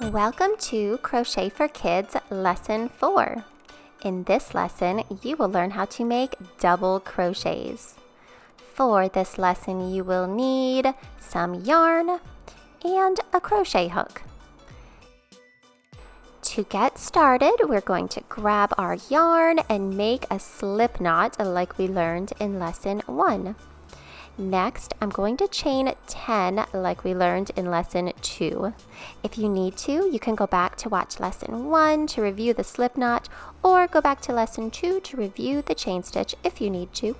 Welcome to Crochet for Kids Lesson 4. In this lesson, you will learn how to make double crochets. For this lesson, you will need some yarn and a crochet hook. To get started, we're going to grab our yarn and make a slip knot like we learned in Lesson 1. Next, I'm going to chain 10 like we learned in Lesson 2. If you need to, you can go back to watch Lesson 1 to review the slip knot, or go back to Lesson 2 to review the chain stitch if you need to.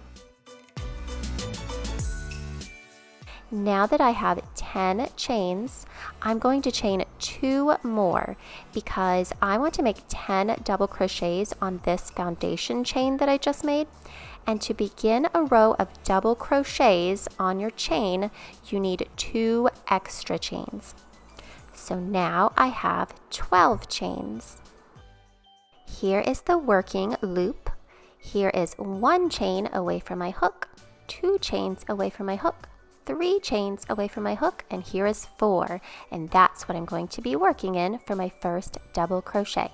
Now that I have 10 chains, I'm going to chain 2 more because I want to make 10 double crochets on this foundation chain that I just made. And to begin a row of double crochets on your chain, you need 2 extra chains. So now I have 12 chains. Here is the working loop. Here is 1 chain away from my hook, 2 chains away from my hook, 3 chains away from my hook, and here is 4. And that's what I'm going to be working in for my first double crochet.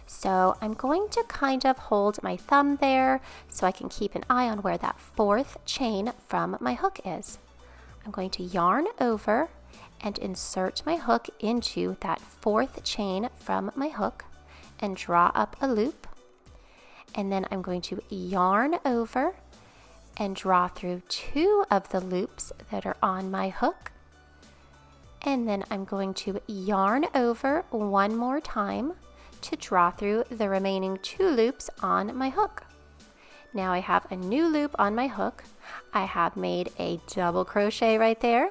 So I'm going to kind of hold my thumb there so I can keep an eye on where that 4th chain from my hook is. I'm going to yarn over and insert my hook into that 4th chain from my hook and draw up a loop. And then I'm going to yarn over and draw through 2 of the loops that are on my hook. And then I'm going to yarn over one more time to draw through the remaining 2 loops on my hook. Now I have a new loop on my hook. I have made a double crochet right there,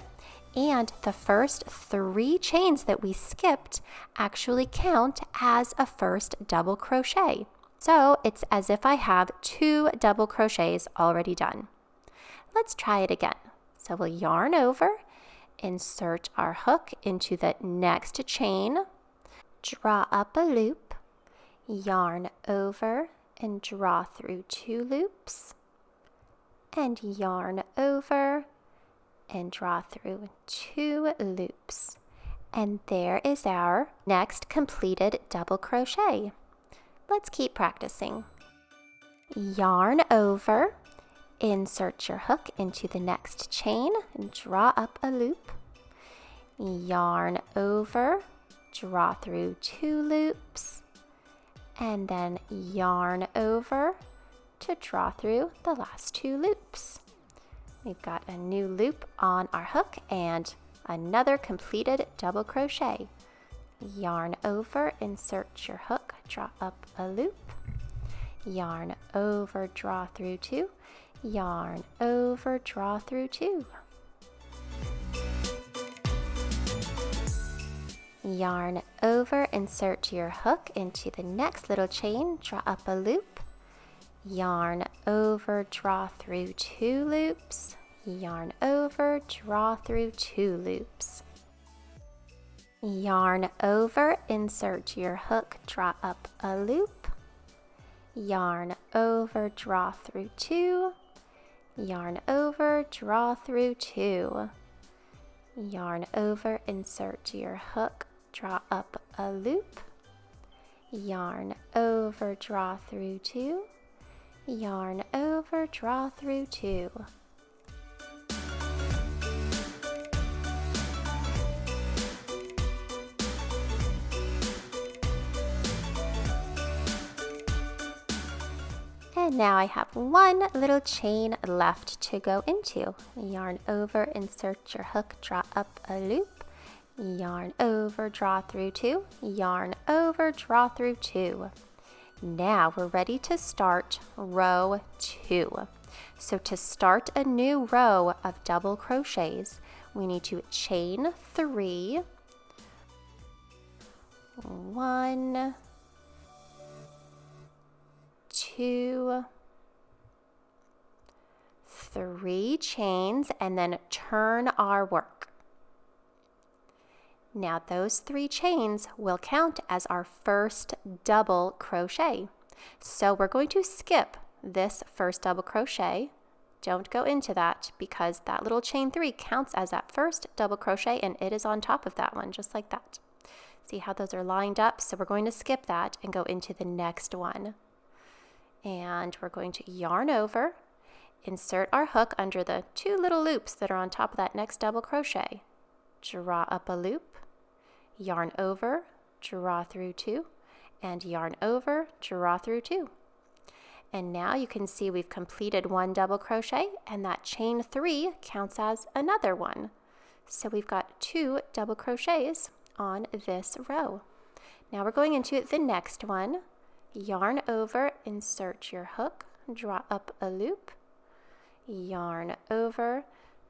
and the first 3 chains that we skipped actually count as a first double crochet. So it's as if I have 2 double crochets already done. Let's try it again. So we'll yarn over, insert our hook into the next chain, draw up a loop, yarn over and draw through 2 loops, and yarn over and draw through 2 loops. And there is our next completed double crochet. Let's keep practicing. Yarn over, insert your hook into the next chain and draw up a loop, yarn over, draw through 2 loops, and then yarn over to draw through the last 2 loops. We've got a new loop on our hook and another completed double crochet. Yarn over, insert your hook, draw up a loop, yarn over, draw through 2, yarn over, draw through 2. Yarn over, insert your hook into the next little chain, draw up a loop, yarn over, draw through 2 loops, yarn over, draw through 2 loops. Yarn over, insert your hook, draw up a loop, yarn over, draw through 2, yarn over, draw through 2. Yarn over, insert your hook, draw up a loop, yarn over, draw through 2, yarn over, draw through 2. And now I have 1 little chain left to go into. Yarn over, insert your hook, draw up a loop, yarn over, draw through 2, yarn over, draw through 2. Now we're ready to start row 2. So to start a new row of double crochets, we need to chain 3, 1, 2, 3 chains, and then turn our work. Now those 3 chains will count as our first double crochet. So we're going to skip this first double crochet. Don't go into that because that little chain 3 counts as that first double crochet and it is on top of that one just like that. See how those are lined up? So we're going to skip that and go into the next one. And we're going to yarn over, insert our hook under the 2 little loops that are on top of that next double crochet. Draw up a loop, yarn over, draw through 2, and yarn over, draw through 2. And now you can see we've completed 1 double crochet, and that chain 3 counts as another one. So we've got 2 double crochets on this row. Now we're going into the next one. Yarn over, insert your hook, draw up a loop, yarn over,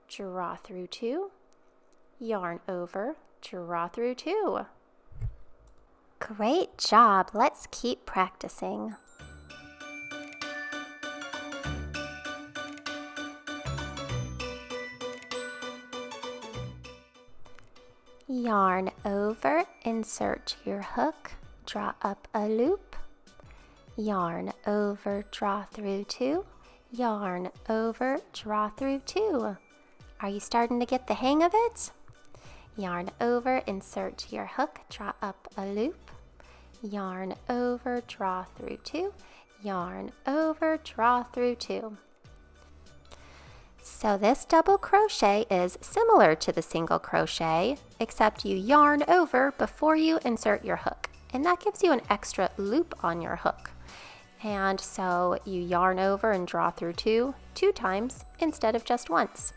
draw through 2, yarn over, draw through 2. Great job. Let's keep practicing. Yarn over, insert your hook, draw up a loop, yarn over, draw through 2, yarn over, draw through 2. Are you starting to get the hang of it? Yarn over, insert your hook, draw up a loop, yarn over, draw through 2, yarn over, draw through 2. So this double crochet is similar to the single crochet, except you yarn over before you insert your hook, and that gives you an extra loop on your hook. And so you yarn over and draw through 2 times instead of just once.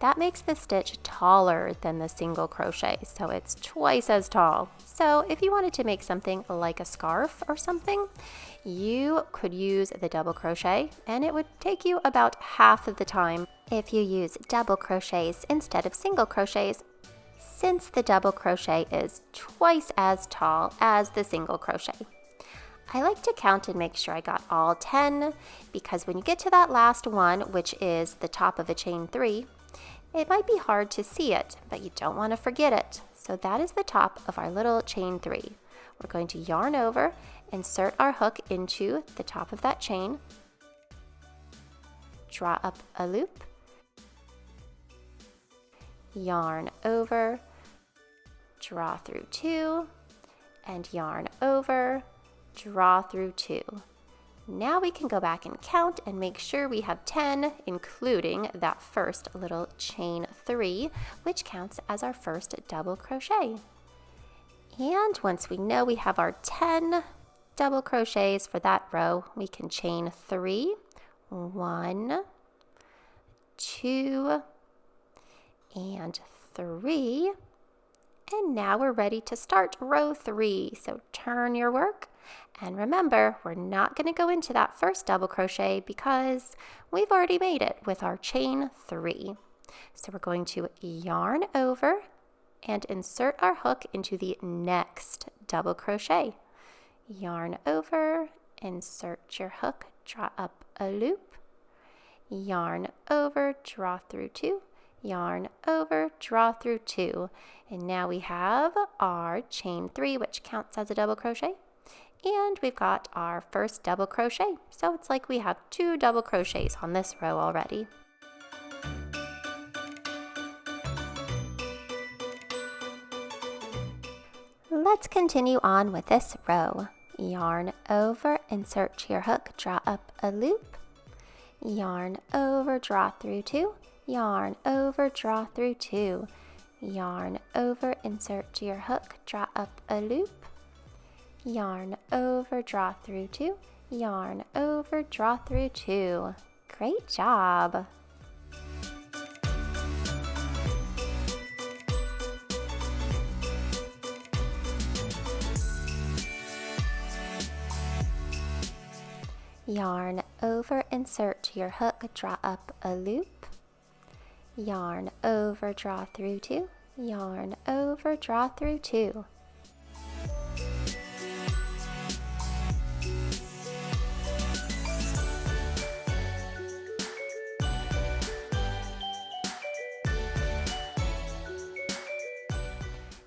That makes the stitch taller than the single crochet, so it's twice as tall. So if you wanted to make something like a scarf or something, you could use the double crochet, and it would take you about half of the time if you use double crochets instead of single crochets, since the double crochet is twice as tall as the single crochet. I like to count and make sure I got all 10, because when you get to that last one, which is the top of a chain 3, it might be hard to see it, but you don't want to forget it. So that is the top of our little chain 3. We're going to yarn over, insert our hook into the top of that chain, draw up a loop, yarn over, draw through 2, and yarn over, draw through 2. Now we can go back and count and make sure we have 10, including that first little chain 3, which counts as our first double crochet. And once we know we have our 10 double crochets for that row, we can chain 3, 1, 2, and 3. And now we're ready to start row 3. So turn your work. And remember, we're not going to go into that first double crochet because we've already made it with our chain 3. So we're going to yarn over and insert our hook into the next double crochet. Yarn over, insert your hook, draw up a loop, yarn over, draw through 2, yarn over, draw through 2. And now we have our chain 3, which counts as a double crochet. And we've got our first double crochet. So it's like we have 2 double crochets on this row already. Let's continue on with this row. Yarn over, insert your hook, draw up a loop, yarn over, draw through 2, yarn over, draw through 2, yarn over, insert your hook, draw up a loop, yarn over, draw through 2, yarn over, draw through 2. Great job! Yarn over, insert your hook, draw up a loop, yarn over, draw through 2, yarn over, draw through 2.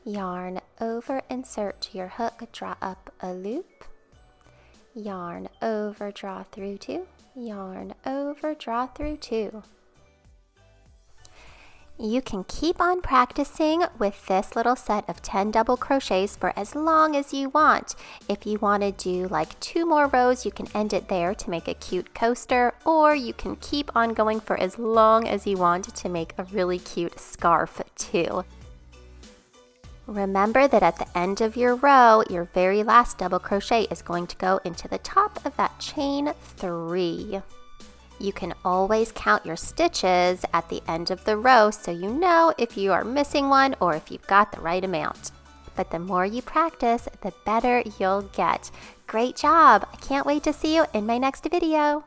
Yarn over, insert your hook, draw up a loop, yarn over, draw through 2, yarn over, draw through 2. You can keep on practicing with this little set of 10 double crochets for as long as you want. If you want to do like 2 more rows, you can end it there to make a cute coaster, or you can keep on going for as long as you want to make a really cute scarf too. Remember that at the end of your row, your very last double crochet is going to go into the top of that chain 3. You can always count your stitches at the end of the row so you know if you are missing one or if you've got the right amount. But the more you practice, the better you'll get. Great job! I can't wait to see you in my next video.